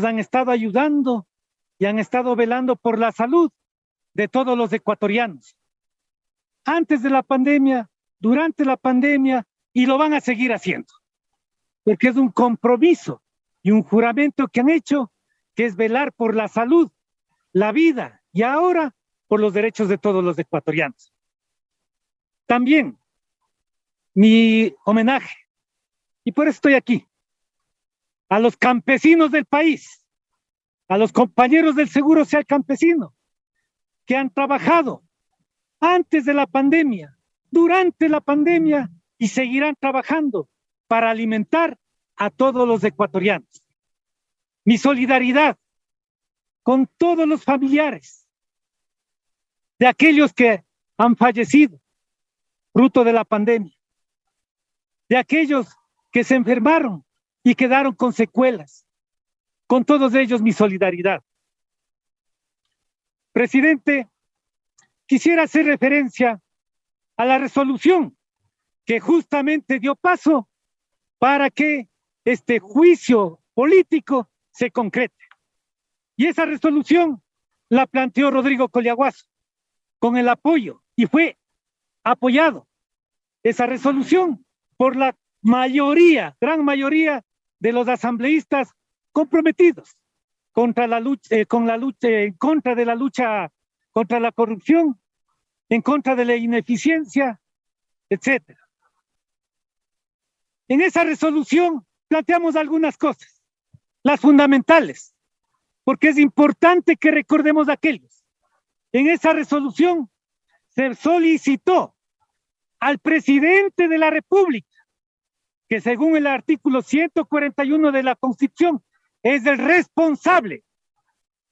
han estado ayudando y han estado velando por la salud de todos los ecuatorianos. Antes de la pandemia, durante la pandemia, y lo van a seguir haciendo, porque es un compromiso y un juramento que han hecho, que es velar por la salud, la vida y ahora por los derechos de todos los ecuatorianos. También mi homenaje, y por eso estoy aquí, a los campesinos del país, a los compañeros del Seguro Social Campesino, que han trabajado antes de la pandemia, durante la pandemia y seguirán trabajando para alimentar a todos los ecuatorianos. Mi solidaridad con todos los familiares de aquellos que han fallecido fruto de la pandemia, de aquellos que se enfermaron y quedaron con secuelas. Con todos ellos mi solidaridad. Presidente, quisiera hacer referencia a la resolución que justamente dio paso para que este juicio político se concrete. Y esa resolución la planteó Rodrigo Colliaguazo con el apoyo y fue apoyado esa resolución por la mayoría, gran mayoría de los asambleístas comprometidos contra la lucha, en contra de la lucha contra la corrupción, en contra de la ineficiencia, etcétera. En esa resolución planteamos algunas cosas, las fundamentales, porque es importante que recordemos aquellos. En esa resolución se solicitó al presidente de la República, que según el artículo 141 de la Constitución es el responsable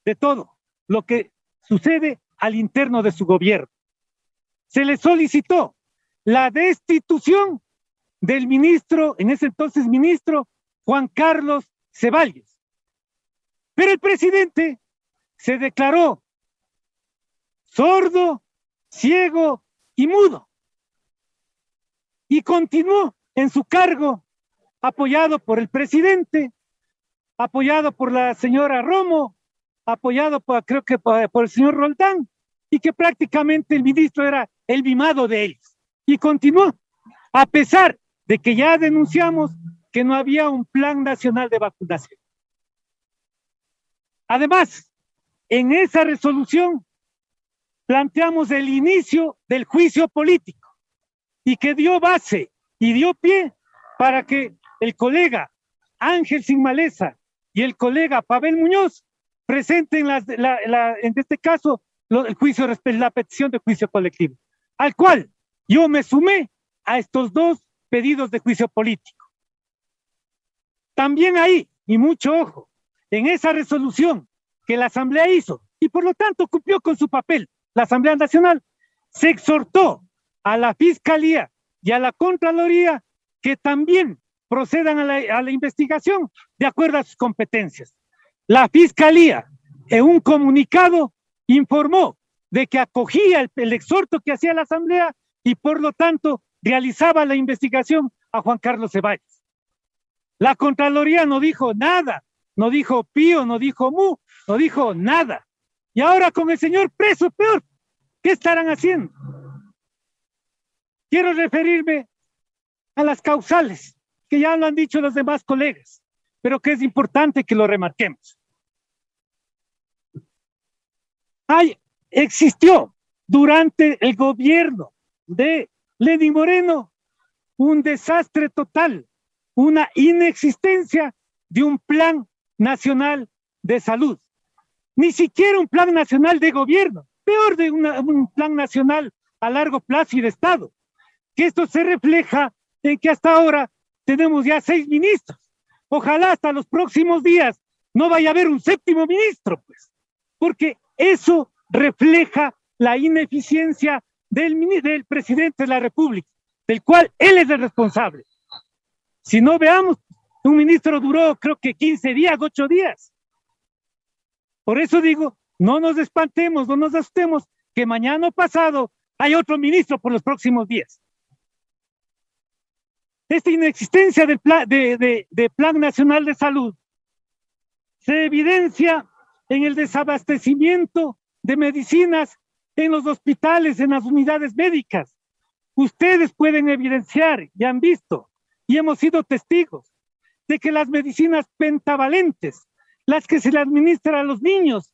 de todo lo que sucede al interno de su gobierno. Se le solicitó la destitución del ministro, en ese entonces ministro, Juan Carlos Ceballos. Pero el presidente se declaró sordo, ciego y mudo. Y continuó en su cargo, apoyado por el presidente, apoyado por la señora Romo, apoyado creo que por el señor Roldán, y que prácticamente el ministro era el mimado de ellos. Y continuó, a pesar de que ya denunciamos que no había un plan nacional de vacunación. Además, en esa resolución planteamos el inicio del juicio político y que dio base y dio pie para que el colega Ángel Sin Maleza y el colega Pavel Muñoz presenten en este caso el juicio, la petición de juicio colectivo, al cual yo me sumé a estos dos pedidos de juicio político. También ahí, y mucho ojo, en esa resolución que la Asamblea hizo, y por lo tanto cumplió con su papel, la Asamblea Nacional, se exhortó a la Fiscalía y a la Contraloría que también procedan a la investigación de acuerdo a sus competencias. La Fiscalía, en un comunicado, informó de que acogía el exhorto que hacía la Asamblea y por lo tanto realizaba la investigación a Juan Carlos Ceballos. La Contraloría no dijo nada, no dijo pío, no dijo mu, no dijo nada. Y ahora con el señor preso, peor, ¿qué estarán haciendo? Quiero referirme a las causales, que ya lo han dicho los demás colegas, pero que es importante que lo remarquemos. Existió durante el gobierno de Lenín Moreno un desastre total, una inexistencia de un plan nacional de salud. Ni siquiera un plan nacional de gobierno, peor de un plan nacional a largo plazo y de Estado. Que esto se refleja en que hasta ahora tenemos ya 6 ministros. Ojalá hasta los próximos días no vaya a haber un 7º ministro, pues, porque eso refleja la ineficiencia del presidente de la República, del cual él es el responsable. Si no, veamos, un ministro duró creo que 15 días, 8 días. Por eso digo, no nos espantemos, no nos asustemos, que mañana o pasado hay otro ministro por los próximos días. Esta inexistencia del plan Nacional de Salud Se evidencia en el desabastecimiento de medicinas en los hospitales, en las unidades médicas. Ustedes pueden evidenciar y han visto y hemos sido testigos de que las medicinas pentavalentes, las que se le administran a los niños,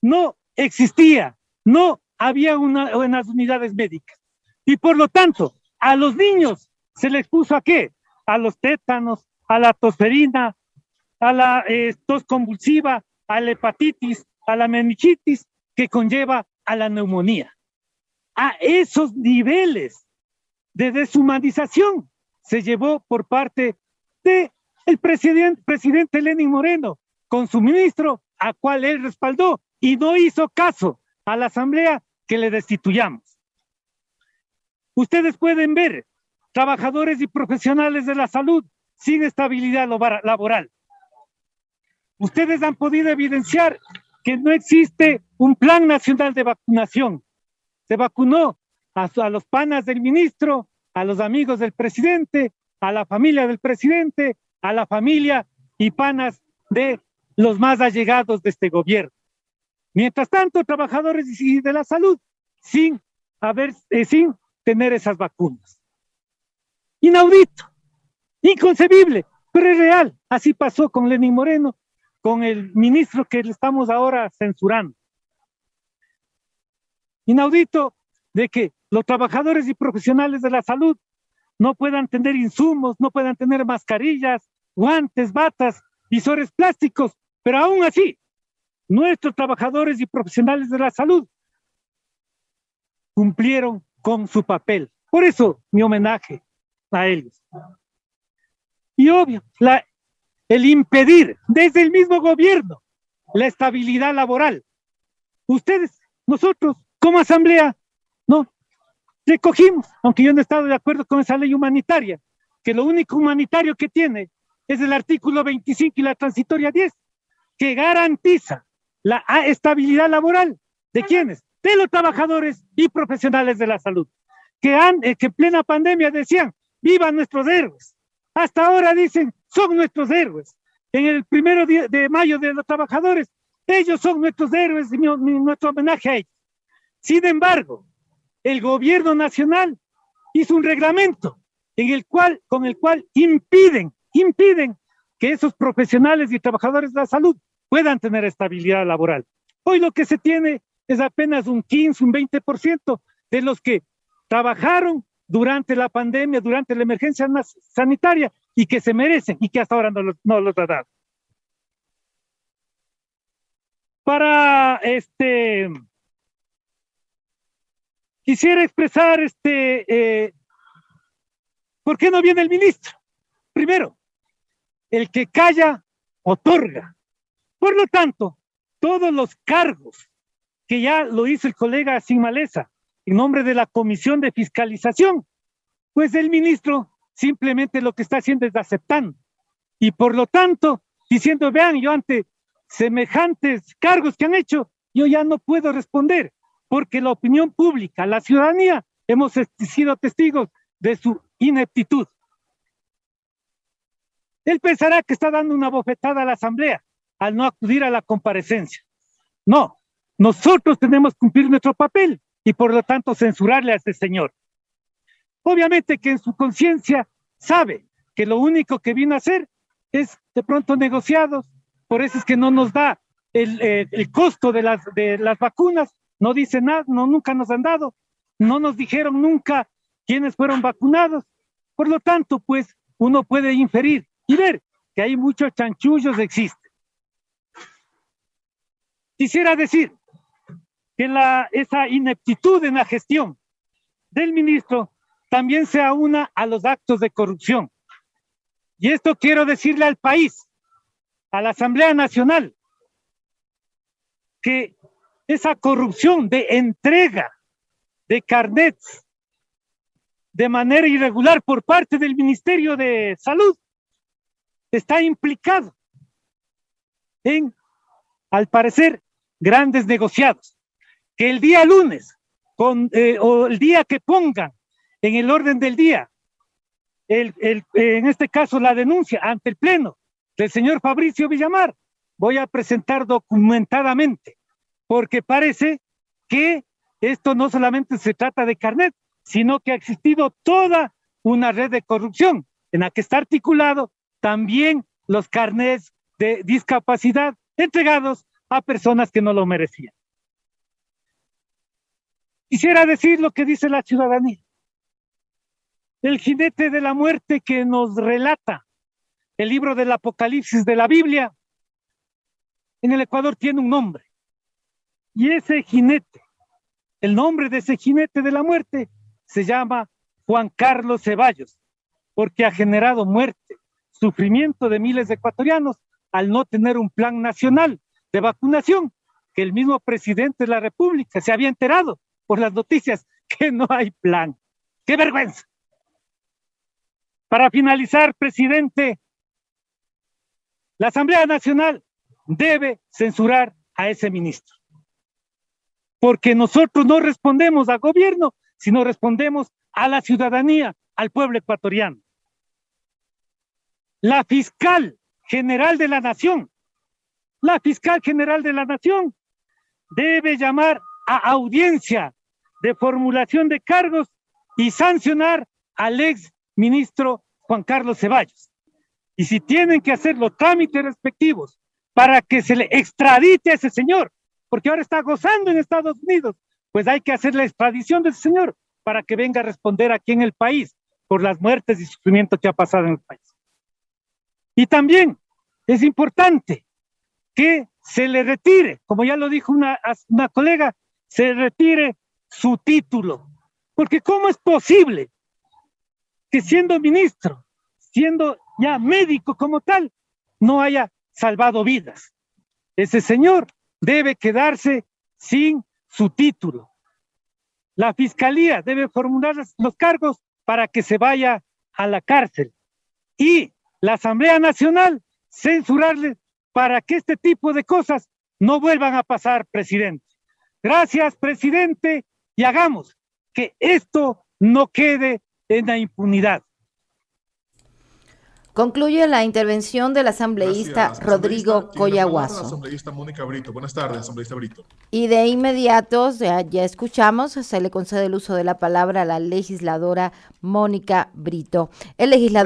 no existía, no había una en las unidades médicas. Y por lo tanto, a los niños se les puso ¿a qué? A los tétanos, a la tosferina, a la tos convulsiva, a la hepatitis, a la meningitis, que conlleva a la neumonía. A esos niveles de deshumanización se llevó por parte del presidente Lenín Moreno, con su ministro, a cual él respaldó, y no hizo caso a la asamblea que le destituyamos. Ustedes pueden ver trabajadores y profesionales de la salud sin estabilidad laboral. Ustedes han podido evidenciar que no existe un plan nacional de vacunación. Se vacunó a los panas del ministro, a los amigos del presidente, a la familia del presidente, a la familia y panas de los más allegados de este gobierno. Mientras tanto, trabajadores de la salud sin tener esas vacunas. Inaudito, inconcebible, pero es real. Así pasó con Lenín Moreno, con el ministro que le estamos ahora censurando. Inaudito de que los trabajadores y profesionales de la salud no puedan tener insumos, no puedan tener mascarillas, guantes, batas, visores plásticos, pero aún así, nuestros trabajadores y profesionales de la salud cumplieron con su papel. Por eso, mi homenaje a ellos. Y obvio, el impedir desde el mismo gobierno la estabilidad laboral. Ustedes, nosotros, como asamblea, no recogimos, aunque yo no he estado de acuerdo con esa ley humanitaria, que lo único humanitario que tiene es el artículo 25 y la transitoria 10, que garantiza la estabilidad laboral. ¿De quiénes? De los trabajadores y profesionales de la salud, que en plena pandemia decían, ¡vivan nuestros héroes! Hasta ahora dicen, son nuestros héroes. En el 1 de mayo de los trabajadores, ellos son nuestros héroes y nuestro homenaje a ellos. Sin embargo, el gobierno nacional hizo un reglamento con el cual impiden que esos profesionales y trabajadores de la salud puedan tener estabilidad laboral. Hoy lo que se tiene es apenas un 15, un 20% de los que trabajaron durante la pandemia, durante la emergencia sanitaria y que se merecen y que hasta ahora no los ha dado. Para quisiera expresar ¿por qué no viene el ministro? Primero, el que calla, otorga. Por lo tanto, todos los cargos que ya lo hizo el colega Sin Maleza en nombre de la Comisión de Fiscalización, pues el ministro simplemente lo que está haciendo es aceptando. Y por lo tanto, diciendo, vean, yo ante semejantes cargos que han hecho, yo ya no puedo responder, porque la opinión pública, la ciudadanía, hemos sido testigos de su ineptitud. Él pensará que está dando una bofetada a la asamblea al no acudir a la comparecencia. No, nosotros tenemos que cumplir nuestro papel y por lo tanto censurarle a este señor. Obviamente que en su conciencia sabe que lo único que vino a hacer es de pronto negociados, por eso es que no nos da el costo de las vacunas, no dice nada, nunca nos han dado, no nos dijeron nunca quiénes fueron vacunados, por lo tanto, pues uno puede inferir y ver que hay muchos chanchullos existen. Quisiera decir que esa ineptitud en la gestión del ministro también se aúna a los actos de corrupción. Y esto quiero decirle al país, a la Asamblea Nacional, que esa corrupción de entrega de carnets de manera irregular por parte del Ministerio de Salud está implicado en, al parecer, grandes negociados. Que el día lunes, o el día que pongan en el orden del día, en este caso la denuncia ante el Pleno del señor Fabricio Villamar, voy a presentar documentadamente, porque parece que esto no solamente se trata de carnet, sino que ha existido toda una red de corrupción en la que está articulado también los carnets de discapacidad entregados a personas que no lo merecían. Quisiera decir lo que dice la ciudadanía. El jinete de la muerte que nos relata el libro del Apocalipsis de la Biblia, en el Ecuador tiene un nombre. Y ese jinete, el nombre de ese jinete de la muerte, se llama Juan Carlos Ceballos, porque ha generado muerte, sufrimiento de miles de ecuatorianos al no tener un plan nacional de vacunación, que el mismo presidente de la República se había enterado por las noticias que no hay plan. ¡Qué vergüenza! Para finalizar, presidente, la Asamblea Nacional debe censurar a ese ministro, porque nosotros no respondemos al gobierno, sino respondemos a la ciudadanía, al pueblo ecuatoriano. La fiscal general de la Nación debe llamar a audiencia de formulación de cargos y sancionar al ex ministro Juan Carlos Ceballos. Y si tienen que hacer los trámites respectivos para que se le extradite a ese señor, porque ahora está gozando en Estados Unidos, pues hay que hacer la extradición de ese señor para que venga a responder aquí en el país por las muertes y sufrimiento que ha pasado en el país. Y también es importante que se le retire, como ya lo dijo una colega, se retire su título. Porque ¿cómo es posible que siendo ministro, siendo ya médico como tal, no haya salvado vidas? Ese señor debe quedarse sin su título. La fiscalía debe formular los cargos para que se vaya a la cárcel. Y la Asamblea Nacional censurarle para que este tipo de cosas no vuelvan a pasar, presidente. Gracias, presidente, y hagamos que esto no quede en la impunidad. Concluye la intervención del asambleísta Rodrigo Collahuaso. Asambleísta Mónica Brito. Buenas tardes, asambleísta Brito. Y de inmediato, ya escuchamos, se le concede el uso de la palabra a la legisladora Mónica Brito. El legislador